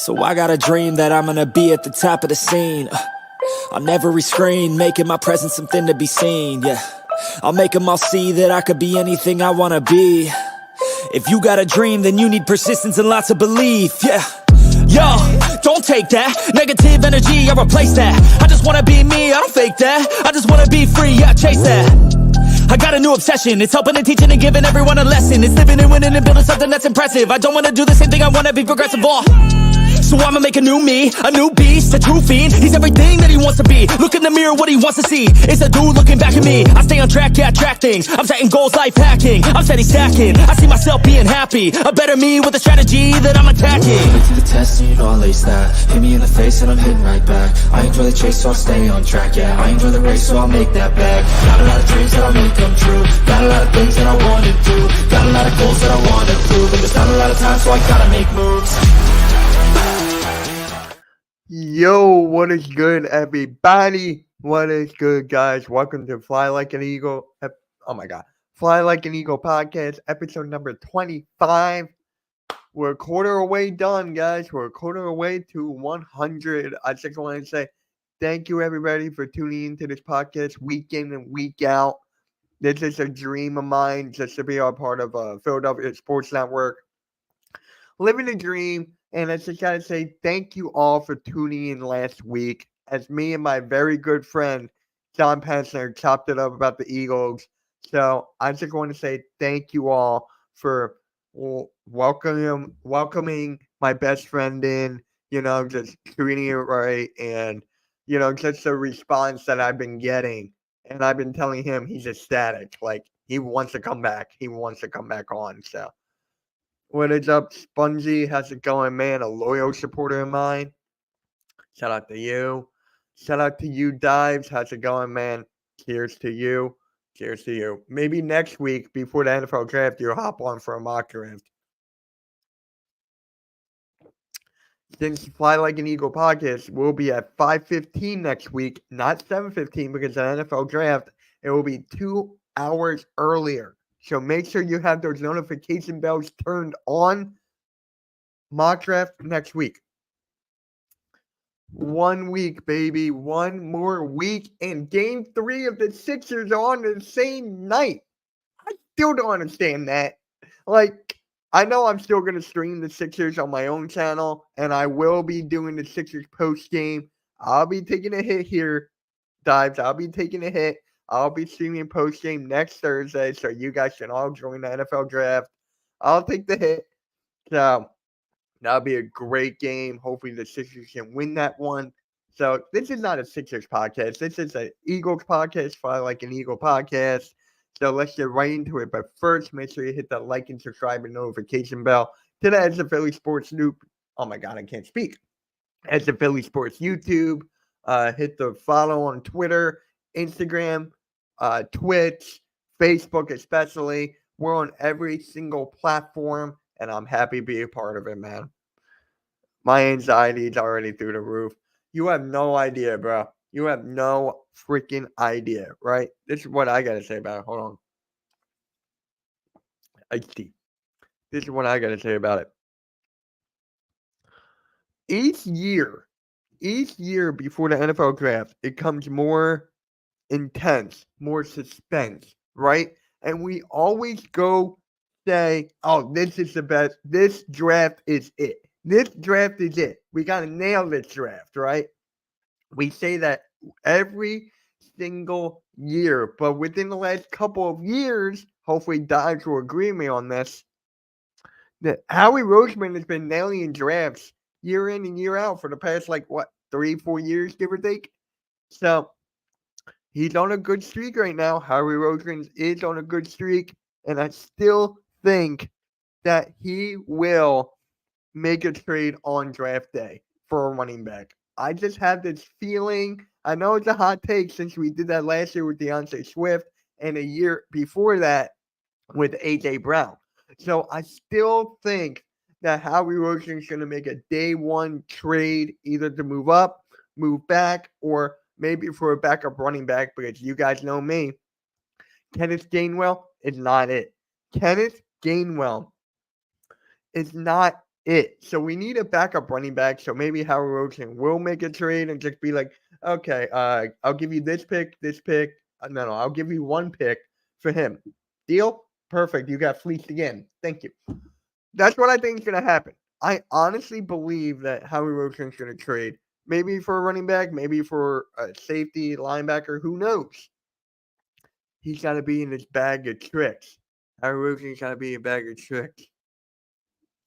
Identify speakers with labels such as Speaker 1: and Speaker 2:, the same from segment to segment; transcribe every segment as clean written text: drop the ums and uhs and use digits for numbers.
Speaker 1: So I got a dream that I'm gonna be at the top of the scene. On every screen, making my presence something to be seen, yeah. I'll make them all see that I could be anything I wanna be. If you got a dream, then you need persistence and lots of belief, yeah. Yo, don't take that negative energy, I replace that. I just wanna be me, I don't fake that. I just wanna be free, yeah, chase that. I got a new obsession, it's helping and teaching and giving everyone a lesson. It's living and winning and building something that's impressive. I don't wanna do the same thing, I wanna be progressive, so I'ma make a new me, a new beast, a true fiend. He's everything that he wants to be. Look in the mirror, what he wants to see is a dude looking back at me. I stay on track, yeah, track things. I'm setting goals, life hacking. I'm steady stacking. I see myself being happy. A better me with a strategy that I'm attacking.
Speaker 2: Put to the test and you know I'll ace that. Hit me in the face and I'm hitting right back. I enjoy the chase so I'll stay on track, yeah. I enjoy the race so I'll make that bag. Got a lot of dreams that I'll make come true. Got a lot of things that I wanna do. Got a lot of goals that I wanna prove. And there's not a lot of time so I gotta make moves.
Speaker 3: Yo, what is good, everybody? What is good, guys? Welcome to Fly Like an Eagle. Fly Like an Eagle podcast, episode number 25. We're a quarter away done, guys. We're a quarter away to 100. I just want to say thank you, everybody, for tuning into this podcast week in and week out. This is a dream of mine, just to be a part of Philadelphia Sports Network. Living a dream. And I just got to say thank you all for tuning in last week as me and my very good friend, John Pensner, chopped it up about the Eagles. So I just want to say thank you all for welcoming my best friend in, just treating it right. And, just the response that I've been getting. And I've been telling him he's ecstatic. Like, he wants to come back. He wants to come back on. So. What is up, Spongy? How's it going, man? A loyal supporter of mine. Shout out to you. Shout out to you, Dives. How's it going, man? Cheers to you. Cheers to you. Maybe next week, before the NFL draft, you'll hop on for a mock draft. Since Fly Like an Eagle podcast will be at 5:15 next week, not 7:15, because the NFL draft, it will be 2 hours earlier. So make sure you have those notification bells turned on. Mock draft next week. 1 week, baby. One more week. And game 3 of the Sixers are on the same night. I still don't understand that. Like, I know I'm still going to stream the Sixers on my own channel. And I will be doing the Sixers post game. I'll be taking a hit here, Dives. I'll be taking a hit. I'll be streaming post-game next Thursday, so you guys can all join the NFL draft. I'll take the hit. So that'll be a great game. Hopefully the Sixers can win that one. So this is not a Sixers podcast. This is an Eagles podcast, Fly Like an Eagle podcast. So let's get right into it. But first, make sure you hit that like and subscribe and notification bell. Today is the Philly Sports Loop. Oh, my God, I can't speak. It's the Philly Sports YouTube. Hit the follow on Twitter, Instagram, Twitch, Facebook especially. We're on every single platform, and I'm happy to be a part of it, man. My anxiety is already through the roof. You have no idea, bro. You have no freaking idea, right? This is what I got to say about it. Hold on. Iced tea. This is what I got to say about it. Each year before the NFL draft, it comes more intense, more suspense, right? And we always go say, oh, this is the best. This draft is it. This draft is it. We got to nail this draft, right? We say that every single year. But within the last couple of years, hopefully Dodge will agree with me on this, that Howie Roseman has been nailing drafts year in and year out for the past, 3-4 years, give or take. So he's on a good streak right now. Howie Roseman is on a good streak. And I still think that he will make a trade on draft day for a running back. I just have this feeling. I know it's a hot take since we did that last year with DeAndre Swift and a year before that with A.J. Brown. So I still think that Howie Roseman is going to make a day one trade either to move up, move back, or maybe for a backup running back, because you guys know me. Kenneth Gainwell is not it. Kenneth Gainwell is not it. So we need a backup running back. So maybe Howard Rosen will make a trade and just be like, okay, I'll give you this pick, this pick. No, I'll give you one pick for him. Deal? Perfect. You got fleeced again. Thank you. That's what I think is going to happen. I honestly believe that Howie Roseman's going to trade. Maybe for a running back, maybe for a safety, linebacker. Who knows? He's got to be in his bag of tricks. Howie Roseman's got to be a bag of tricks.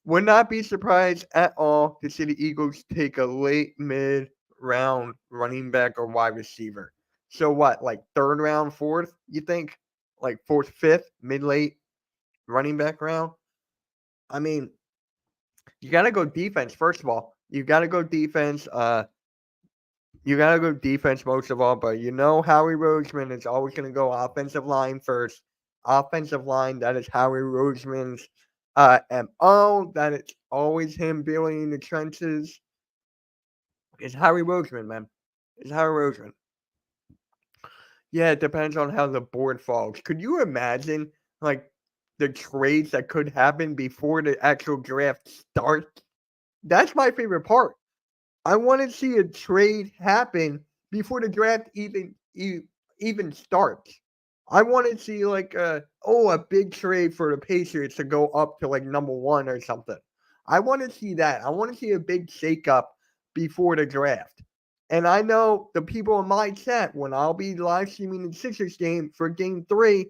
Speaker 3: Would not be surprised at all to see the Eagles take a late mid-round running back or wide receiver. So what, like third round, fourth, you think? Like fourth, fifth, mid-late running back round? I mean, you got to go defense, first of all. You got to go defense. You got to go defense most of all. But you know Howie Roseman is always going to go offensive line first. Offensive line, that is Howie Roseman's MO. That it's always him building the trenches. It's Howie Roseman, man. It's Howie Roseman. Yeah, it depends on how the board falls. Could you imagine, like, the trades that could happen before the actual draft starts? That's my favorite part. I want to see a trade happen before the draft even starts. I want to see like a big trade for the Patriots to go up to like number 1 or something. I want to see that. I want to see a big shakeup before the draft. And I know the people in my chat, when I'll be live streaming the Sixers game for game 3,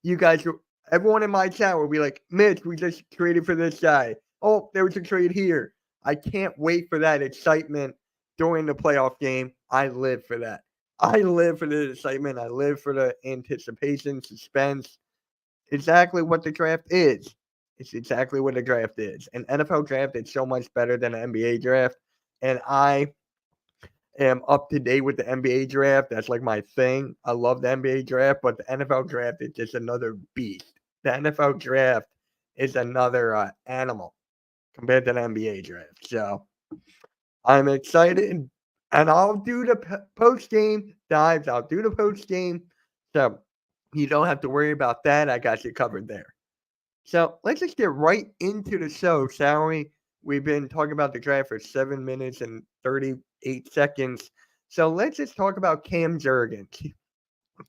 Speaker 3: you guys, everyone in my chat will be like, Mitch, we just traded for this guy. Oh, there was a trade here. I can't wait for that excitement during the playoff game. I live for that. I live for the excitement. I live for the anticipation, suspense. Exactly what the draft is. It's exactly what the draft is. An NFL draft is so much better than an NBA draft. And I am up to date with the NBA draft. That's like my thing. I love the NBA draft, but the NFL draft is just another beast. The NFL draft is another animal compared to the NBA draft. So I'm excited, and I'll do the post-game dives. I'll do the post-game. So you don't have to worry about that. I got you covered there. So let's just get right into the show, shall we? We've been talking about the draft for 7 minutes and 38 seconds. So let's just talk about Cam Jurgens.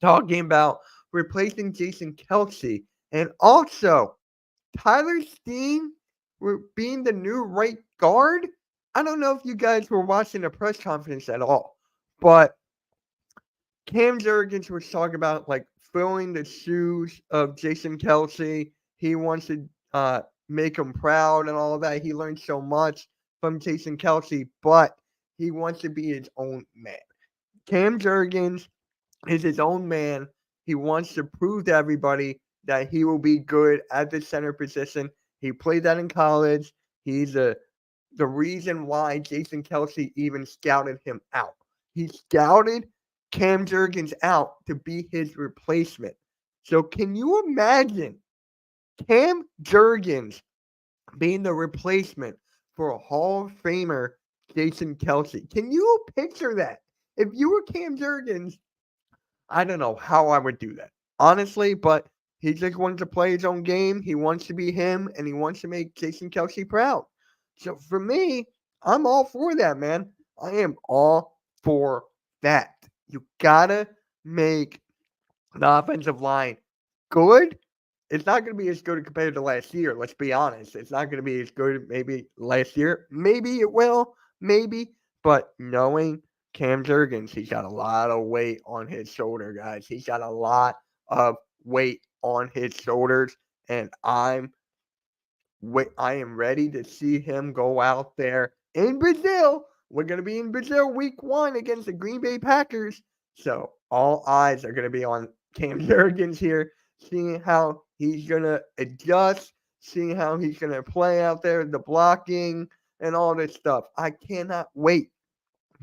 Speaker 3: Talking about replacing Jason Kelce, and also Tyler Steen being the new right guard. I don't know if you guys were watching the press conference at all, but Cam Jurgens was talking about like filling the shoes of Jason Kelce. He wants to make him proud and all of that. He learned so much from Jason Kelce, but he wants to be his own man. Cam Jurgens is his own man. He wants to prove to everybody that he will be good at the center position. He played that in college. He's the reason why Jason Kelce even scouted him out. He scouted Cam Jurgens out to be his replacement. So can you imagine Cam Jurgens being the replacement for a Hall of Famer Jason Kelce? Can you picture that? If you were Cam Jurgens, I don't know how I would do that, honestly, but he just wants to play his own game. He wants to be him, and he wants to make Jason Kelce proud. So for me, I'm all for that, man. I am all for that. You gotta make the offensive line good. It's not going to be as good compared to last year. Let's be honest. It's not going to be as good maybe last year. Maybe it will. Maybe. But knowing Cam Jurgens, he's got a lot of weight on his shoulder, guys. He's got a lot of weight on his shoulders. And I am ready to see him go out there in Brazil. We're going to be in Brazil week 1 against the Green Bay Packers. So all eyes are going to be on Cam Jurgens here, seeing how he's going to adjust, seeing how he's going to play out there, the blocking and all this stuff. I cannot wait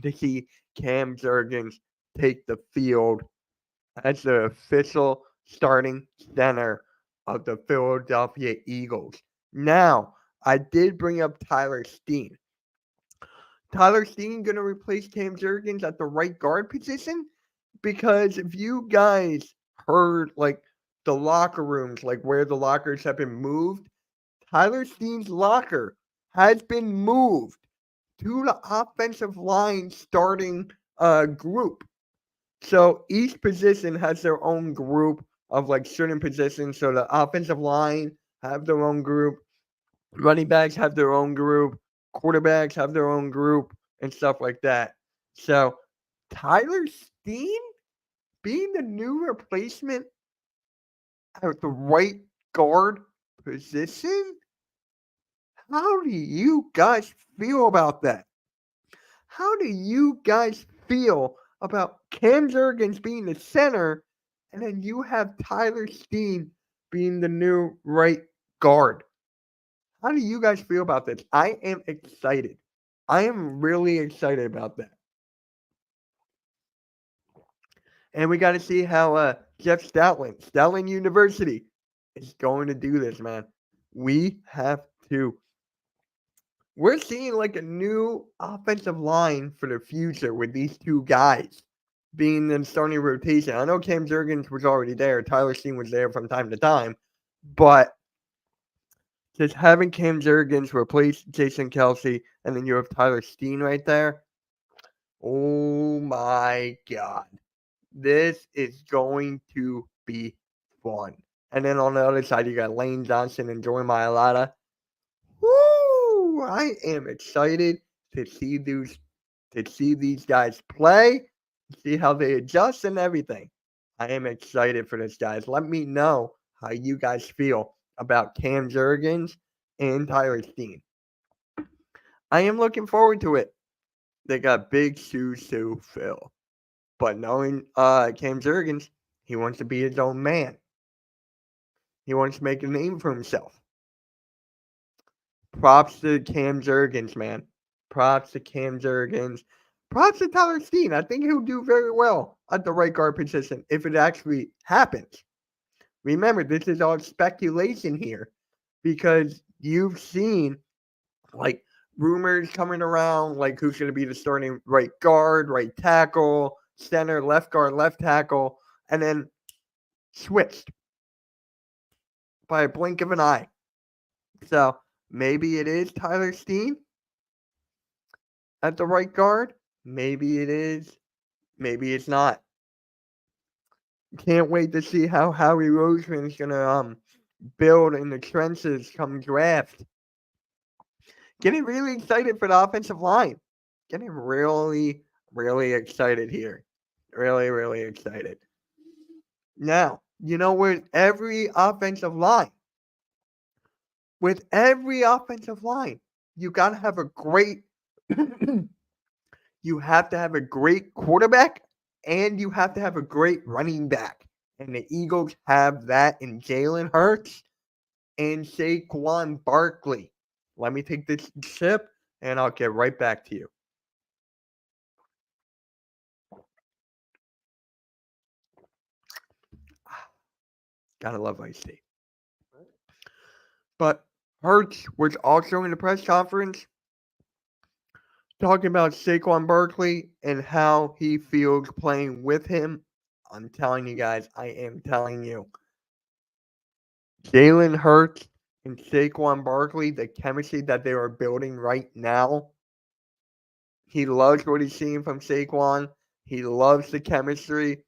Speaker 3: to see Cam Jurgens take the field as the official starting center of the Philadelphia Eagles. Now, I did bring up Tyler Steen. Tyler Steen going to replace Cam Jurgens at the right guard position? Because if you guys heard like the locker rooms, like where the lockers have been moved, Tyler Steen's locker has been moved to the offensive line starting group. So each position has their own group of like certain positions. So the offensive line have their own group, running backs have their own group, quarterbacks have their own group, and stuff like that. So Tyler Steen being the new replacement at the right guard position. How do you guys feel about that? How do you guys feel about Cam Jurgens being the center and then you have Tyler Steen being the new right guard? How do you guys feel about this? I am excited. I am really excited about that. And we got to see how Jeff Stoutland University, is going to do this, man. We have to. We're seeing like a new offensive line for the future with these two guys being in starting rotation. I know Cam Jurgens was already there. Tyler Steen was there from time to time. But just having Cam Jurgens replace Jason Kelsey and then you have Tyler Steen right there. Oh my God. This is going to be fun. And then on the other side, you got Lane Johnson and Joey Mailata. Woo! I am excited to see these guys play, see how they adjust and everything. I am excited for this, guys. Let me know how you guys feel about Cam Jurgens and Tyler Steen. I am looking forward to it. They got big shoes to fill. But knowing Cam Jurgens, he wants to be his own man. He wants to make a name for himself. Props to Cam Jurgens, man. Props to Cam Jurgens. Props to Tyler Steen. I think he'll do very well at the right guard position if it actually happens. Remember, this is all speculation here because you've seen like rumors coming around, like who's going to be the starting right guard, right tackle, center, left guard, left tackle, and then switched by a blink of an eye. So maybe it is Tyler Steen at the right guard. Maybe it is. Maybe it's not. Can't wait to see how Howie Roseman is going to build in the trenches come draft. Getting really excited for the offensive line. Getting really, really excited here. Really, really excited. Now, with every offensive line, you got to have a great you have to have a great quarterback and you have to have a great running back. And the Eagles have that in Jalen Hurts and Saquon Barkley. Let me take this sip and I'll get right back to you. Gotta love iced tea. But Hurts was also in the press conference talking about Saquon Barkley and how he feels playing with him. I'm telling you guys, I am telling you. Jalen Hurts and Saquon Barkley, the chemistry that they are building right now. He loves what he's seeing from Saquon. He loves the chemistry.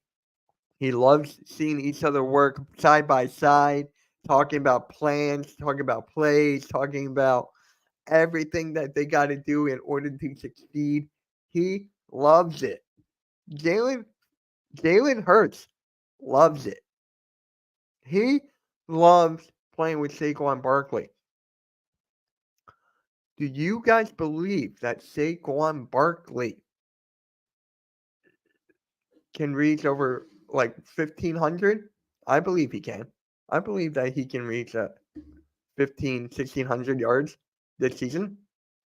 Speaker 3: He loves seeing each other work side by side, talking about plans, talking about plays, talking about everything that they got to do in order to succeed. He loves it. Jalen Hurts loves it. He loves playing with Saquon Barkley. Do you guys believe that Saquon Barkley can reach over like 1,500? I believe he can. I believe that he can reach 1,600 yards this season.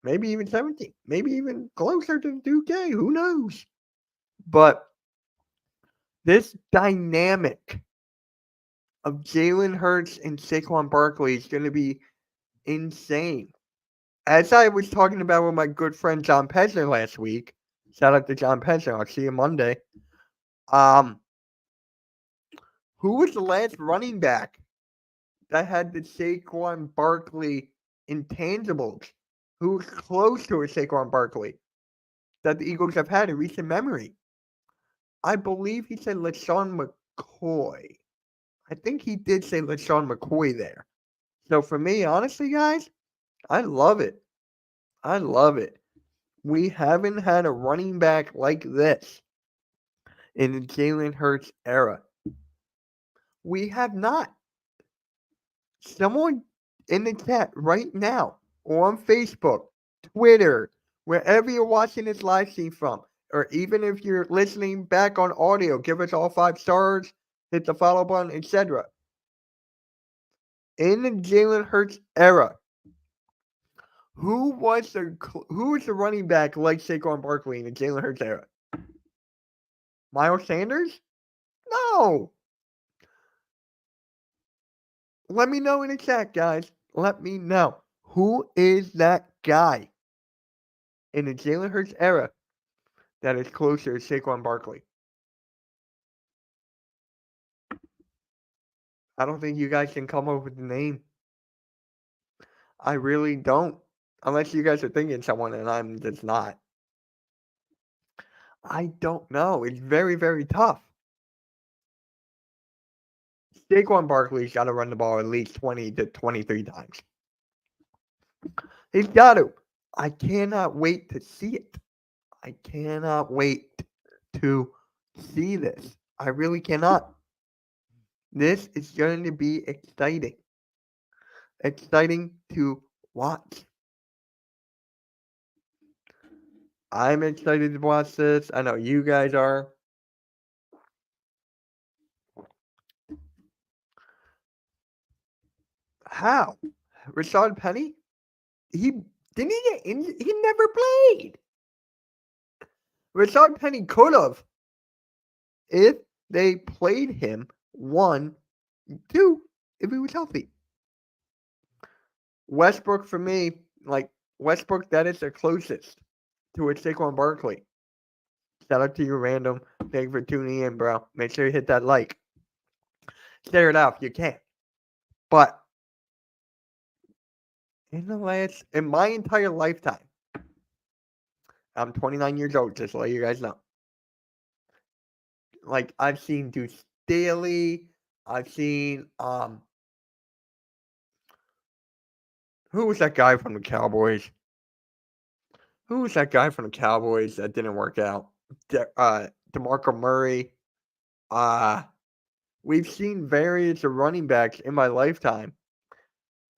Speaker 3: Maybe even 17. Maybe even closer to 2K. Who knows? But this dynamic of Jalen Hurts and Saquon Barkley is going to be insane. As I was talking about with my good friend John Pesner last week, shout out to John Pesner. I'll see you Monday. Who was the last running back that had the Saquon Barkley intangibles? who's close to a Saquon Barkley that the Eagles have had in recent memory. I believe he said LaShawn McCoy. I think he did say LaShawn McCoy there. So for me, honestly, guys, I love it. I love it. We haven't had a running back like this in the Jalen Hurts era. We have not. Someone in the chat right now, or on Facebook, Twitter, wherever you're watching this live stream from, or even if you're listening back on audio, give us all 5 stars, hit the follow button, etc. In the Jalen Hurts era, who was the running back like Saquon Barkley in the Jalen Hurts era? Miles Sanders? No. Let me know in the chat, guys. Let me know. Who is that guy in the Jalen Hurts era that is closer to Saquon Barkley? I don't think you guys can come up with a name. I really don't. Unless you guys are thinking someone and I'm just not. I don't know. It's very, very tough. Saquon Barkley's got to run the ball at least 20 to 23 times. He's got to. I cannot wait to see it. I cannot wait to see this. I really cannot. This is going to be exciting. Exciting to watch. I'm excited to watch this. I know you guys are. How? Rashad Penny? He didn't he get injured? He never played. Rashad Penny could have if they played him 1, 2, if he was healthy. Westbrook for me, Westbrook, that is the closest to a Saquon Barkley. Shout out to you, random. Thank you for tuning in, bro. Make sure you hit that like. Share it out if you can. But in my entire lifetime, I'm 29 years old, just to let you guys know. I've seen Deuce Staley. I've seen who was that guy from the Cowboys? Who was that guy from the Cowboys that didn't work out? DeMarco Murray. We've seen various running backs in my lifetime.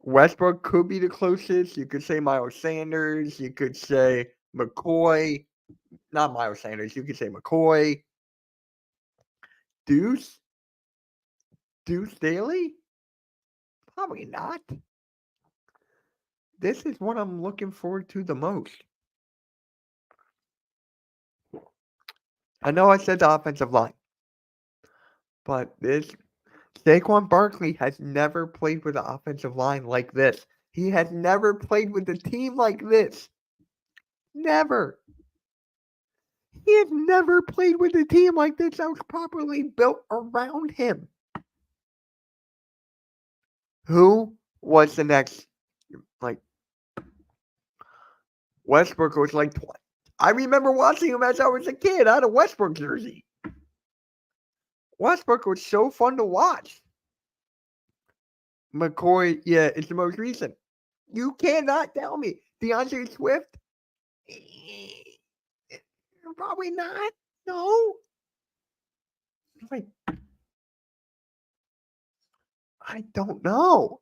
Speaker 3: Westbrook could be the closest. You could say Miles Sanders. You could say McCoy. Not Miles Sanders. You could say McCoy. Deuce Staley? Probably not. This is what I'm looking forward to the most. I know I said the offensive line, but this Saquon Barkley has never played with an offensive line like this. He has never played with a team like this. Never. He has never played with a team like this that was properly built around him. Who was the next? Westbrook was like 20. I remember watching him as I was a kid. I had a Westbrook jersey. Westbrook was so fun to watch. McCoy, yeah, it's the most recent. You cannot tell me. DeAndre Swift? Probably not. No. I don't know.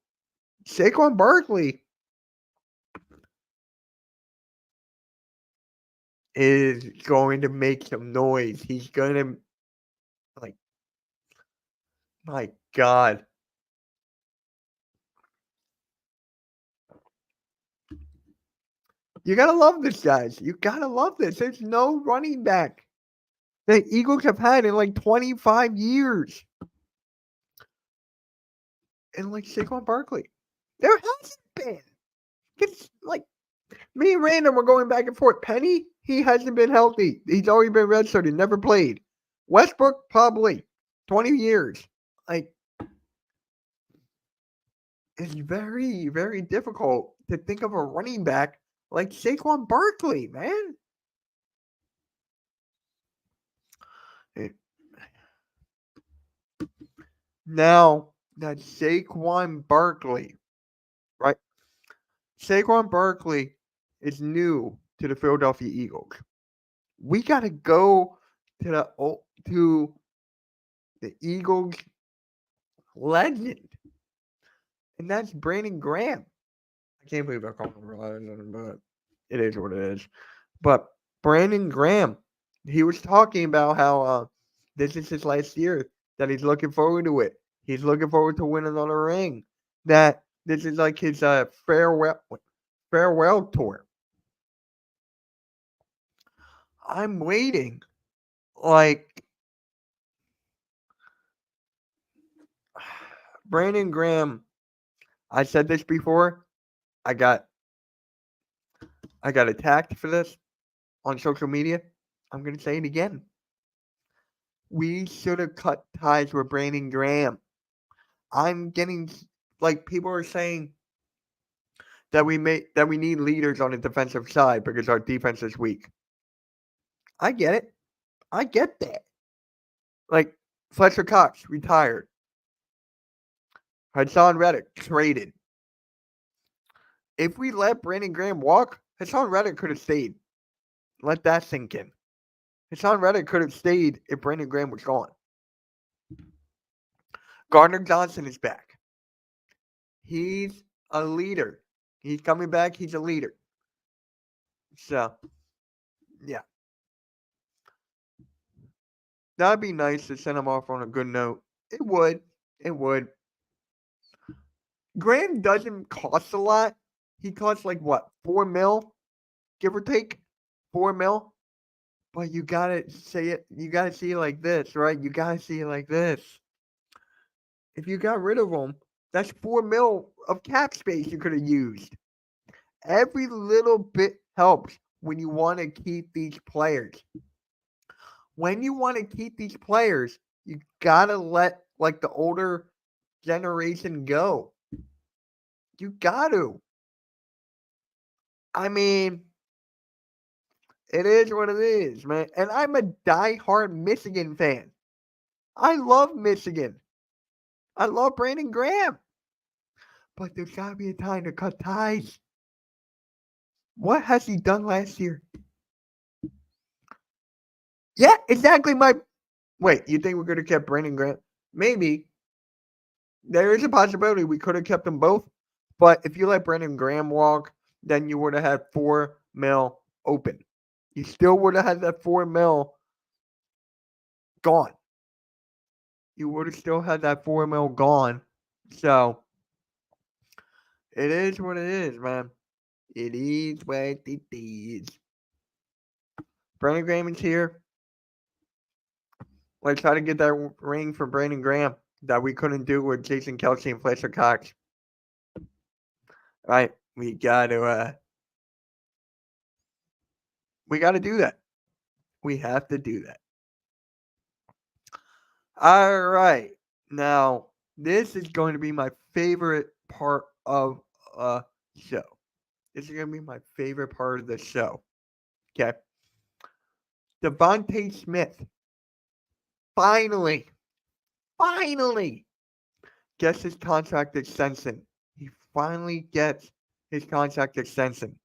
Speaker 3: Saquon Barkley is going to make some noise. He's going to, my God. You got to love this, guys. You got to love this. There's no running back the Eagles have had in 25 years. And Saquon Barkley. There hasn't been. It's me and Random were going back and forth. Penny, he hasn't been healthy. He's already been redshirted, never played. Westbrook, probably 20 years. It's very, very difficult to think of a running back like Saquon Barkley, man. Now that Saquon Barkley, right? Saquon Barkley is new to the Philadelphia Eagles. We got to go to the Eagles legend, and that's Brandon Graham. I can't believe I called him legend, but it is what it is. But Brandon Graham, he was talking about how this is his last year, that he's looking forward to it. He's looking forward to winning another ring. That this is like his farewell tour. I'm waiting. Like Brandon Graham, I said this before. I got attacked for this on social media. I'm gonna say it again. We should have cut ties with Brandon Graham. I'm getting like people are saying that we need leaders on the defensive side because our defense is weak. I get it. I get that. Like Fletcher Cox retired. Hassan Reddick traded. If we let Brandon Graham walk, Hassan Reddick could have stayed. Let that sink in. Hassan Reddick could have stayed if Brandon Graham was gone. Gardner Johnson is back. He's a leader. He's coming back. He's a leader. So, yeah. That'd be nice to send him off on a good note. It would. It would. Graham doesn't cost a lot. He costs like what, $4 million, give or take, $4 million. But you gotta say it. You gotta see it like this, right? You gotta see it like this. If you got rid of him, that's $4 million of cap space you could have used. Every little bit helps when you want to keep these players. When you want to keep these players, you gotta let like the older generation go. You got to. I mean, it is what it is, man. And I'm a diehard Michigan fan. I love Michigan. I love Brandon Graham. But there's got to be a time to cut ties. What has he done last year? Yeah, exactly. Wait, you think we could have kept Brandon Graham? Maybe. There is a possibility we could have kept them both. But if you let Brandon Graham walk, then you would have had $4 million open. You still would have had that $4 million gone. You would have still had that $4 million gone. So, it is what it is, man. It is what it is. Brandon Graham is here. Let's try to get that ring for Brandon Graham that we couldn't do with Jason Kelce and Fletcher Cox. Right? We got to do that. We have to do that. All right. Now, this is going to be my favorite part of a show. This is going to be my favorite part of the show. Okay. Devonta Smith finally gets his contract extension. He finally gets his contract extension.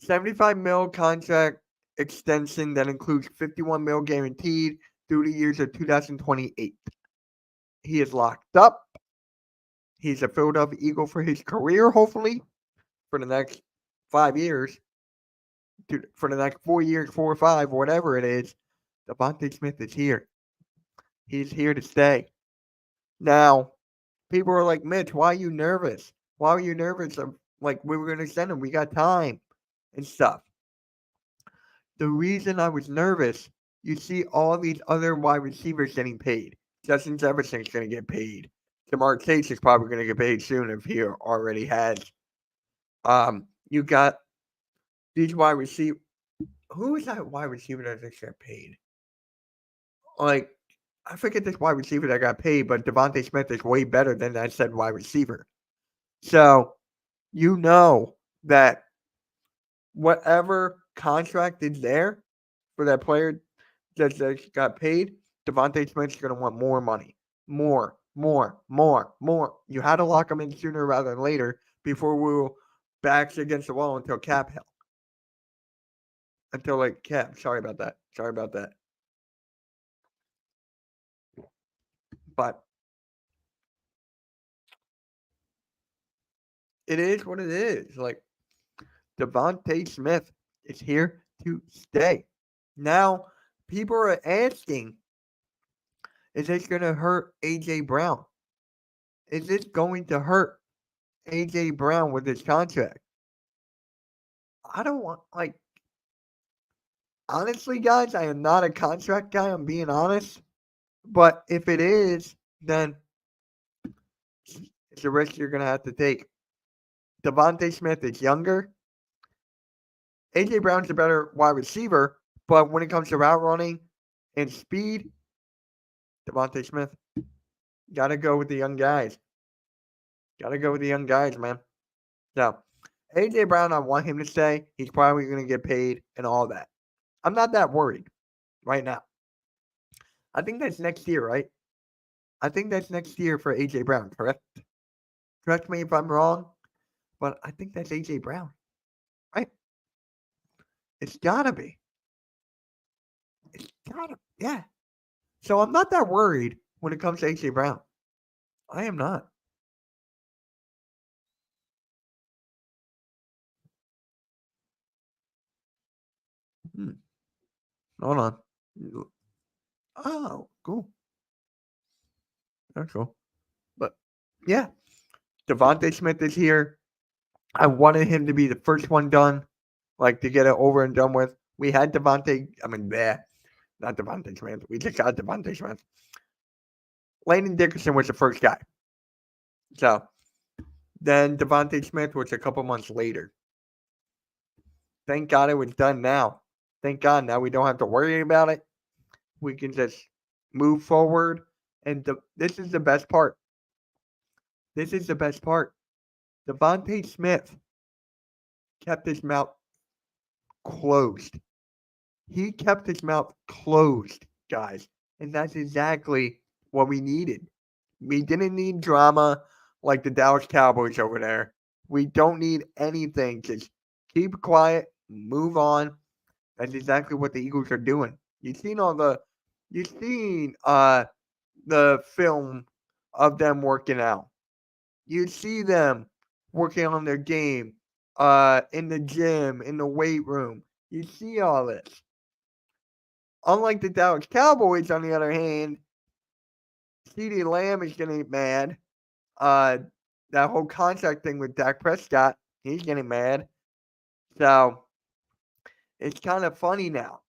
Speaker 3: $75 million contract extension that includes $51 million guaranteed through the years of 2028. He is locked up. He's a Philadelphia Eagle for his career, hopefully, for the next 5 years. For the next 4 years, 4 or 5, whatever it is. Devonta Smith is here. He's here to stay. Now, people are like, Mitch, why are you nervous? Why are you nervous? Like, we were going to extend him. We got time and stuff. The reason I was nervous, you see all these other wide receivers getting paid. Justin Jefferson's going to get paid. Jamar Chase is probably going to get paid soon if he already has. You got these wide receivers. Who is that wide receiver that just got paid? Like, I forget this wide receiver that got paid, but Devonta Smith is way better than that said wide receiver. So, you know that whatever contract is there for that player that got paid, Devonta Smith's going to want more money. More. You had to lock him in sooner rather than later before we were backs against the wall until cap hell. Until like cap. Sorry about that. But it is what it is. Like Devonta Smith is here to stay. Now, people are asking, is this going to hurt A.J. Brown? Is this going to hurt A.J. Brown with his contract? I don't want, like, honestly, guys, I am not a contract guy. I'm being honest. But if it is, then it's a risk you're going to have to take. Devonta Smith is younger. A.J. Brown's a better wide receiver. But when it comes to route running and speed, Devonta Smith, got to go with the young guys. Man. So, A.J. Brown, I want him to stay. He's probably going to get paid and all that. I'm not that worried right now. I think that's next year, right? I think that's next year for A.J. Brown, correct? Correct me if I'm wrong, but I think that's A.J. Brown, right? It's got to be. Yeah. So I'm not that worried when it comes to A.J. Brown. I am not. Hold on. Oh, cool. That's cool. But, yeah. Devonta Smith is here. I wanted him to be the first one done, like to get it over and done with. We had not Devonta Smith. We just got Devonta Smith. Landon Dickerson was the first guy. So, then Devonta Smith was a couple months later. Thank God it was done now. Thank God now we don't have to worry about it. We can just move forward. And this is the best part. Devonta Smith kept his mouth closed. He kept his mouth closed, guys. And that's exactly what we needed. We didn't need drama like the Dallas Cowboys over there. We don't need anything. Just keep quiet, move on. That's exactly what the Eagles are doing. You've seen the film of them working out. You see them working on their game in the gym, in the weight room. You see all this. Unlike the Dallas Cowboys, on the other hand, CeeDee Lamb is getting mad. That whole contract thing with Dak Prescott, he's getting mad. So, it's kind of funny now.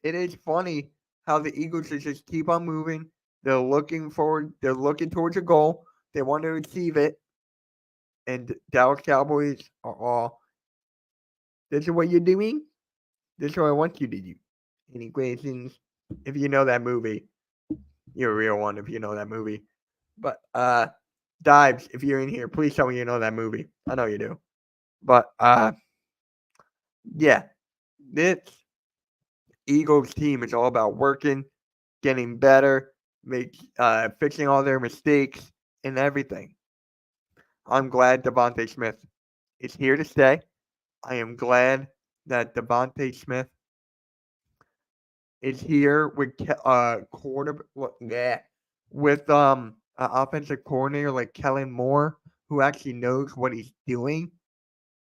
Speaker 3: It is funny how the Eagles just keep on moving. They're looking forward. They're looking towards a goal. They want to achieve it. And Dallas Cowboys are all, this is what you're doing? This is what I want you to do. Any questions? If you know that movie, you're a real one if you know that movie. But Dives, if you're in here, please tell me you know that movie. I know you do. But yeah, this Eagles team is all about working, getting better, fixing all their mistakes and everything. I'm glad Devonta Smith is here to stay. I am glad that Devonta Smith is here with an offensive coordinator like Kellen Moore, who actually knows what he's doing.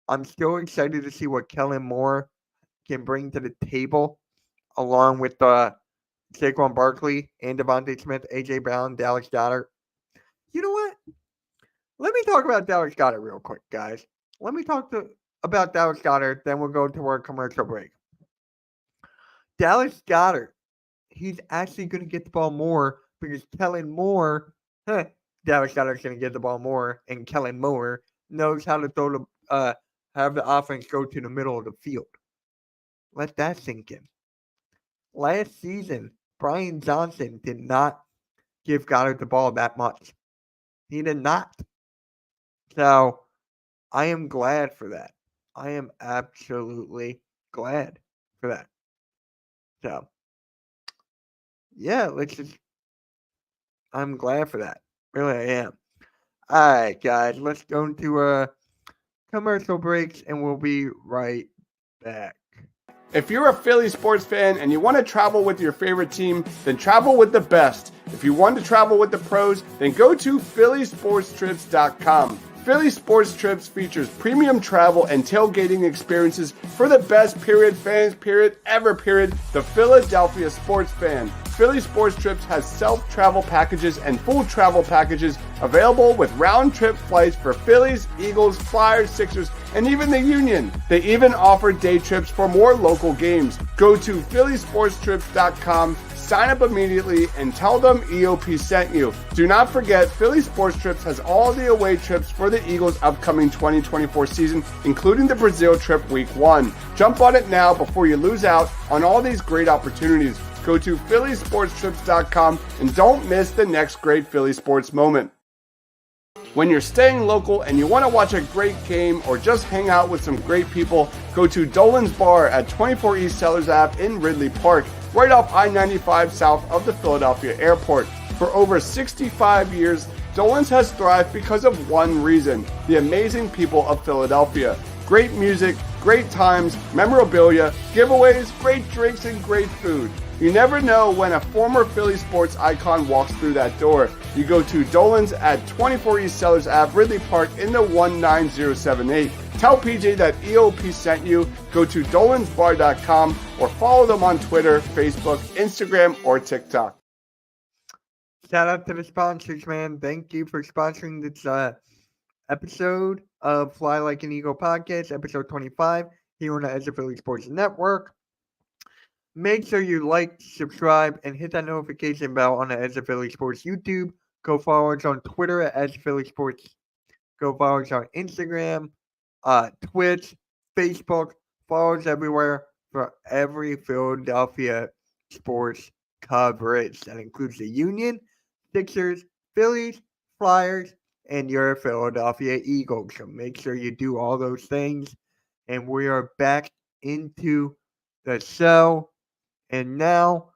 Speaker 3: I'm still excited to see what Kellen Moore can bring to the table, along with Saquon Barkley and Devonta Smith, A.J. Brown, Dallas Goedert. You know what? Let me talk about Dallas Goedert real quick, guys. Let me talk about Dallas Goedert, then we'll go to our commercial break. Dallas Goedert, he's actually going to get the ball more because Kellen Moore, Dallas Goedert's going to get the ball more, and Kellen Moore knows how to have the offense go to the middle of the field. Let that sink in. Last season, Brian Johnson did not give Goddard the ball that much. He did not. So, I am glad for that. I am absolutely glad for that. So, yeah, I'm glad for that. Really, I am. All right, guys, let's go into commercial breaks and we'll be right back.
Speaker 4: If you're a Philly sports fan and you want to travel with your favorite team, then travel with the best. If you want to travel with the pros, then go to phillysportstrips.com. Philly Sports Trips features premium travel and tailgating experiences for the best fans ever, the Philadelphia sports fan. Philly Sports Trips has self-travel packages and full travel packages available with round-trip flights for Phillies, Eagles, Flyers, Sixers, and even the Union. They even offer day trips for more local games. Go to phillysportstrips.com, sign up immediately, and tell them EOP sent you. Do not forget, Philly Sports Trips has all the away trips for the Eagles' upcoming 2024 season, including the Brazil trip week 1. Jump on it now before you lose out on all these great opportunities. Go to phillysportstrips.com and don't miss the next great Philly sports moment. When you're staying local and you want to watch a great game or just hang out with some great people, go to Dolan's Bar at 24 East Sellers Ave in Ridley Park, right off I-95 south of the Philadelphia airport. For over 65 years, Dolan's has thrived because of one reason: the amazing people of Philadelphia. Great music, great times, memorabilia, giveaways, great drinks, and great food. You never know when a former Philly sports icon walks through that door. You go to Dolan's at 24 East Sellers Ave, Ridley Park in the 19078. Tell PJ that EOP sent you. Go to dolansbar.com or follow them on Twitter, Facebook, Instagram, or TikTok.
Speaker 3: Shout out to the sponsors, man. Thank you for sponsoring this episode of Fly Like an Eagle podcast, episode 25, here on the Edge of Philly Sports Network. Make sure you like, subscribe, and hit that notification bell on the Edge of Philly Sports YouTube. Go follow us on Twitter at Edge of Philly Sports. Go follow us on Instagram, Twitch, Facebook. Follow us everywhere for every Philadelphia sports coverage. That includes the Union, Sixers, Phillies, Flyers, and your Philadelphia Eagles. So make sure you do all those things. And we are back into the show. And now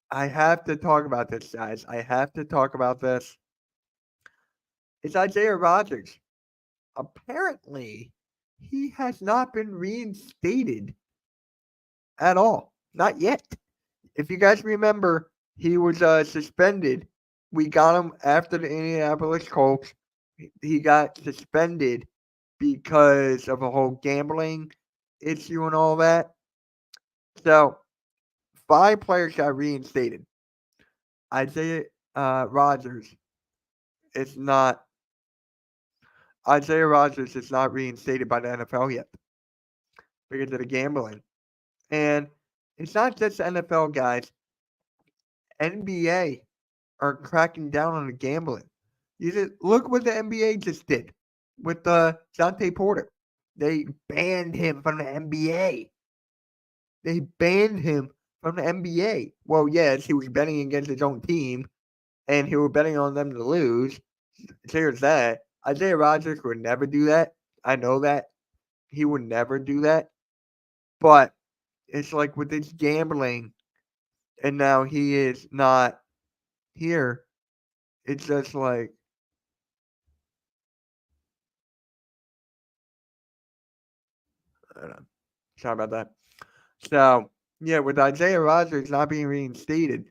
Speaker 3: I have to talk about this, guys. I have to talk about this. It's Isaiah Rodgers. Apparently, he has not been reinstated at all. Not yet. If you guys remember, he was suspended. We got him after the Indianapolis Colts. He got suspended because of a whole gambling issue and all that. So, 5 players got reinstated. Isaiah Rodgers is not reinstated by the NFL yet because of the gambling. And it's not just the NFL, guys. NBA are cracking down on the gambling. Look what the NBA just did with Devonta Porter. They banned him from the NBA. They banned him from the NBA. Well, yes, he was betting against his own team, and he was betting on them to lose. There's that. Isaiah Rodgers would never do that. I know that. He would never do that. But it's like with this gambling, and now he is not here. It's just like, I don't know. Sorry about that. So, yeah, with Isaiah Rodgers not being reinstated,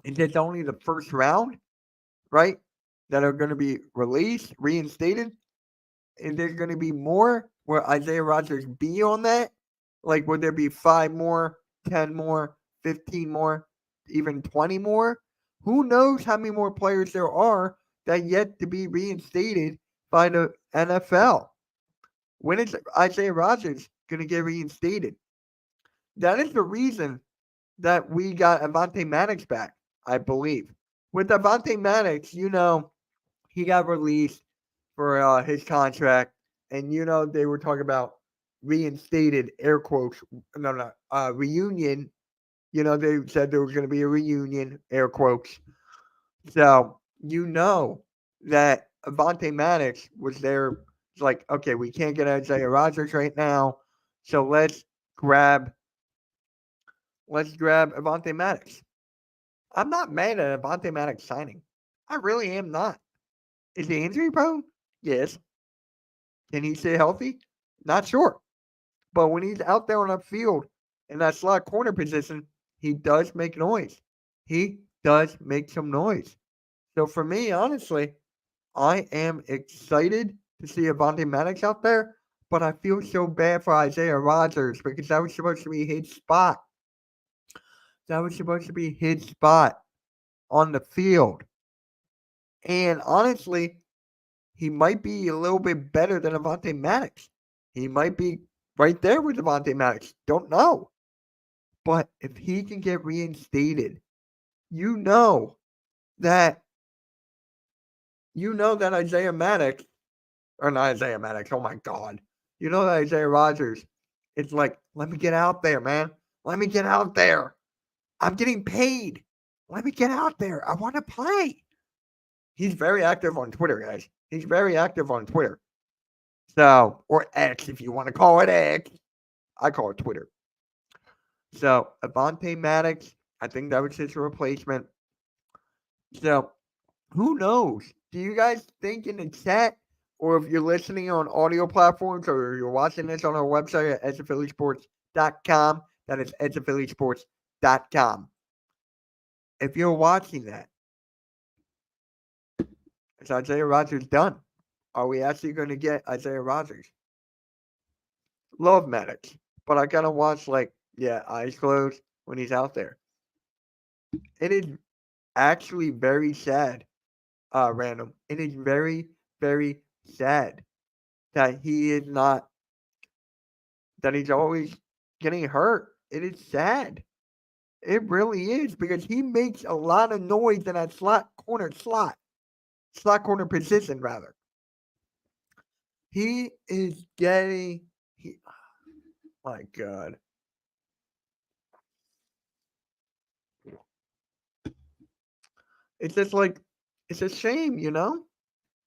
Speaker 3: it's only the first round, right, that are going to be reinstated. And there's going to be more where Isaiah Rodgers be on that. Like, would there be 5 more, 10 more, 15 more, even 20 more? Who knows how many more players there are that yet to be reinstated by the NFL? When is Isaiah Rodgers going to get reinstated? That is the reason that we got Devonta Maddox back, I believe. With Devonta Maddox, he got released for his contract. And, they were talking about reinstated, air quotes, reunion. They said there was going to be a reunion, air quotes. So, that Devonta Maddox was there It's like, okay, we can't get Isaiah Rodgers right now, so let's grab Devonta Maddox. I'm not mad at Devonta Maddox signing. I really am not. Is he injury prone? Yes. Can he stay healthy? Not sure. But when he's out there on the field in that slot corner position, he does make noise. He does make some noise. So for me, honestly, I am excited to see Devonta Maddox out there, but I feel so bad for Isaiah Rodgers because that was supposed to be his spot. That was supposed to be his spot on the field. And honestly, he might be a little bit better than Devonta Maddox. He might be right there with Devonta Maddox. Don't know. But if he can get reinstated, you know that Isaiah Maddox, or not Isaiah Maddox, oh my God. You know that Isaiah Rodgers, it's like, let me get out there, man. Let me get out there. I'm getting paid. Let me get out there. I want to play. He's very active on Twitter, guys. He's very active on Twitter. So, or X, if you want to call it X. I call it Twitter. So, Devonta Maddox, I think that was his replacement. So, who knows? Do you guys think in the chat, or if you're listening on audio platforms, or you're watching this on our website at edgeofphillysports.com, that is edgeofphillysports.com. If you're watching that, is Isaiah Rodgers done? Are we actually going to get Isaiah Rodgers? Love Maddox, but I gotta watch eyes closed when he's out there. It is actually very sad, random. It is very, very sad that he's always getting hurt. It is sad. It really is because he makes a lot of noise in that slot corner position, rather. He is getting, my God. It's just like, it's a shame, you know?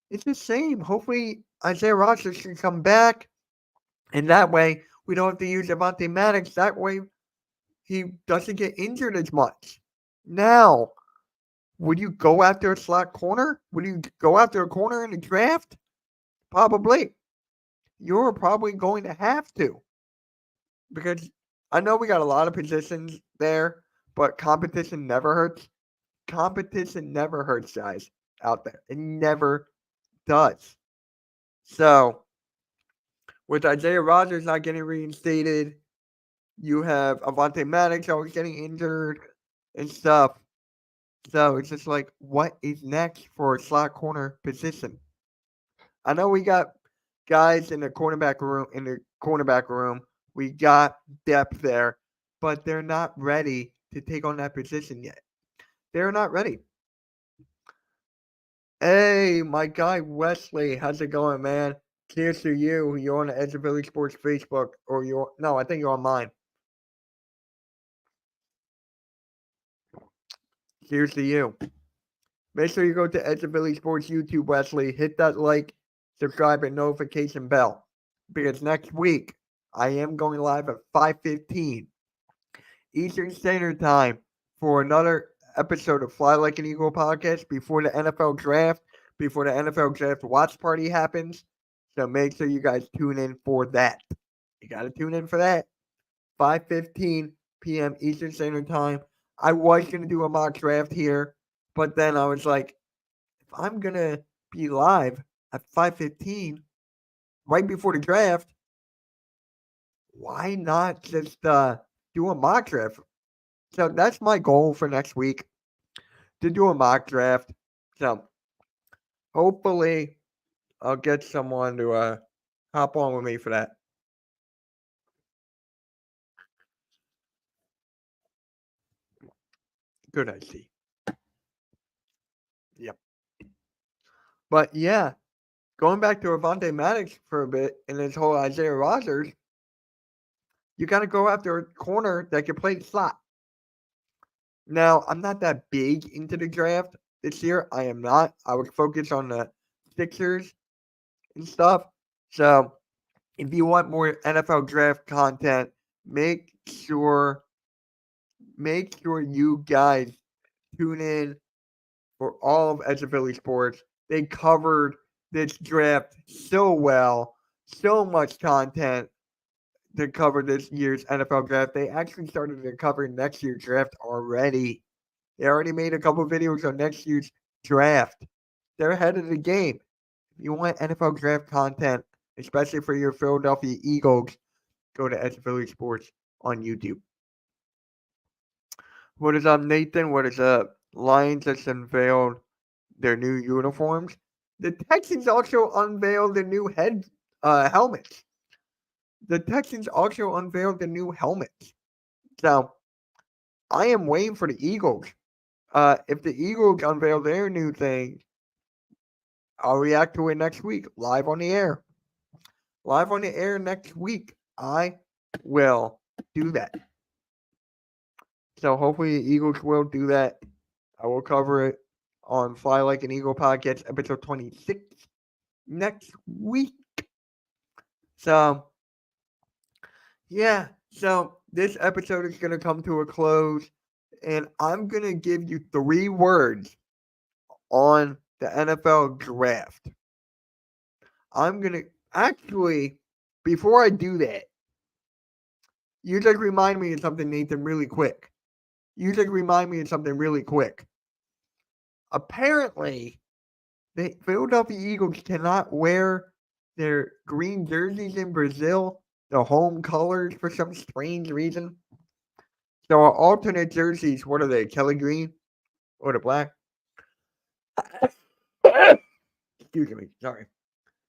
Speaker 3: It's a shame. Hopefully, Isaiah Rodgers can come back, and that way we don't have to use Devonta Maddox. That way he doesn't get injured as much. Now, would you go after a slot corner? Would you go after a corner in the draft? Probably. You're probably going to have to. Because I know we got a lot of positions there, but competition never hurts. Competition never hurts, guys, out there. It never does. So, with Isaiah Rodgers not getting reinstated, you have Devonta Maddox always getting injured and stuff. So, it's just like, what is next for a slot corner position? I know we got guys in the cornerback room. We got depth there, but they're not ready to take on that position yet. They're not ready. Hey, my guy Wesley, how's it going, man? Cheers to you. You're on the Edge of Philly Sports Facebook, I think you're on mine. Cheers to you. Make sure you go to Edge of Philly Sports YouTube, Wesley. Hit that like, subscribe, and notification bell. Because next week, I am going live at 5:15 Eastern Standard Time for another episode of Fly Like an Eagle podcast before the NFL draft, before the NFL draft watch party happens. So make sure you guys tune in for that. You got to tune in for that. 5:15 p.m. Eastern Standard Time. I was going to do a mock draft here, but then I was like, if I'm going to be live at 5:15 right before the draft, why not just do a mock draft? So that's my goal for next week, to do a mock draft. So hopefully I'll get someone to hop on with me for that. Good, I see. Yep. But yeah, going back to Devonta Maddox for a bit and this whole Isaiah Rodgers, you got to go after a corner that can play the slot. Now, I'm not that big into the draft this year. I am not. I would focus on the Sixers and stuff. So if you want more NFL draft content, make sure you guys tune in for all of Edge of Philly Sports. They covered this draft so well, so much content to cover this year's NFL draft. They actually started to cover next year's draft already. They already made a couple videos on next year's draft. They're ahead of the game. If you want NFL draft content, especially for your Philadelphia Eagles, go to Edge of Philly Sports on YouTube. What is up, Nathan? What is up? Lions just unveiled their new uniforms. The Texans also unveiled the new helmets. The Texans also unveiled the new helmets. So I am waiting for the Eagles. If the Eagles unveil their new thing, I'll react to it next week, live on the air. Live on the air next week. I will do that. So hopefully the Eagles will do that. I will cover it on Fly Like an Eagle podcast, episode 26, next week. So, yeah. So this episode is going to come to a close, and I'm going to give you 3 words on the NFL draft. I'm going to actually, before I do that, you just remind me of something, Nathan, really quick. Apparently, the Philadelphia Eagles cannot wear their green jerseys in Brazil, the home colors, for some strange reason. So our alternate jerseys, what are they, Kelly green or the black?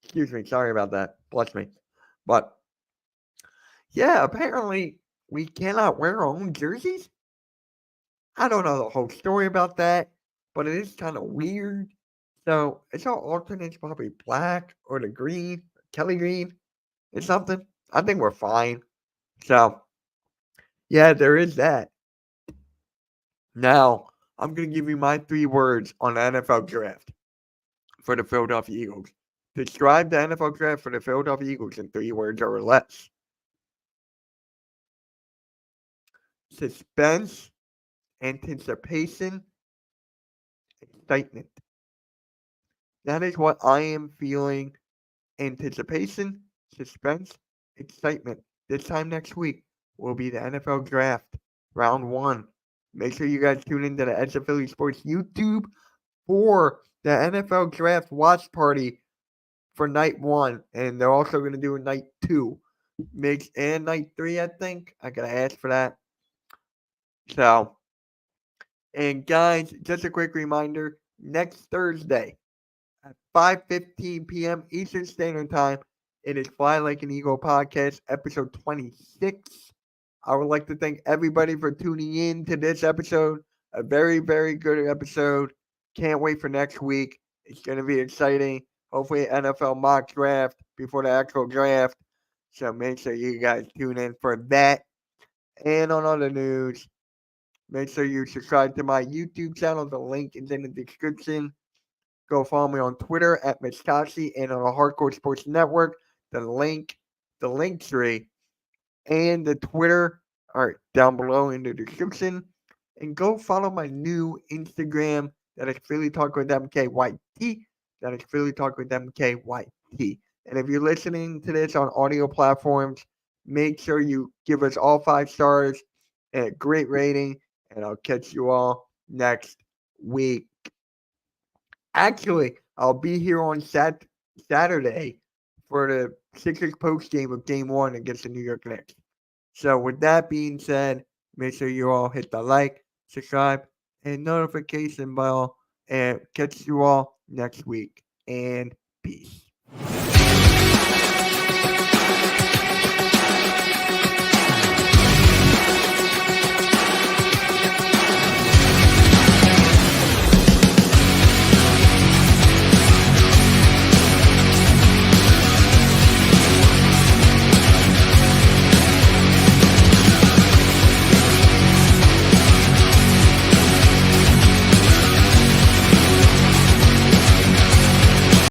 Speaker 3: Excuse me, sorry about that. Bless me. But, yeah, apparently we cannot wear our own jerseys. I don't know the whole story about that, but it is kind of weird. So it's our alternates probably black or the green, Kelly green, or something. I think we're fine. So yeah, there is that. Now I'm gonna give you my 3 words on the NFL draft for the Philadelphia Eagles. Describe the NFL draft for the Philadelphia Eagles in 3 words or less. Suspense, anticipation, excitement. That is what I am feeling. Anticipation, suspense, excitement. This time next week will be the NFL Draft, Round 1. Make sure you guys tune into the Edge of Philly Sports YouTube for the NFL Draft Watch Party for Night 1. And they're also going to do a Night 2. And Night 3, I think. I got to ask for that. So, and guys, just a quick reminder, next Thursday at 5:15 p.m. Eastern Standard Time, it is Fly Like an Eagle podcast, episode 26. I would like to thank everybody for tuning in to this episode. A very, very good episode. Can't wait for next week. It's going to be exciting. Hopefully, NFL mock draft before the actual draft. So make sure you guys tune in for that. And on other news, make sure you subscribe to my YouTube channel. The link is in the description. Go follow me on Twitter at Mitchkowski and on the Hardcore Sports Network. The link tree, and the Twitter are down below in the description. And go follow my new Instagram. That is Philly Talk with MKYT. That is Philly Talk with MKYT. And if you're listening to this on audio platforms, make sure you give us all 5 stars and a great rating. And I'll catch you all next week. Actually, I'll be here on Saturday for the Sixers post game of Game 1 against the New York Knicks. So with that being said, make sure you all hit the like, subscribe, and notification bell. And catch you all next week. And peace.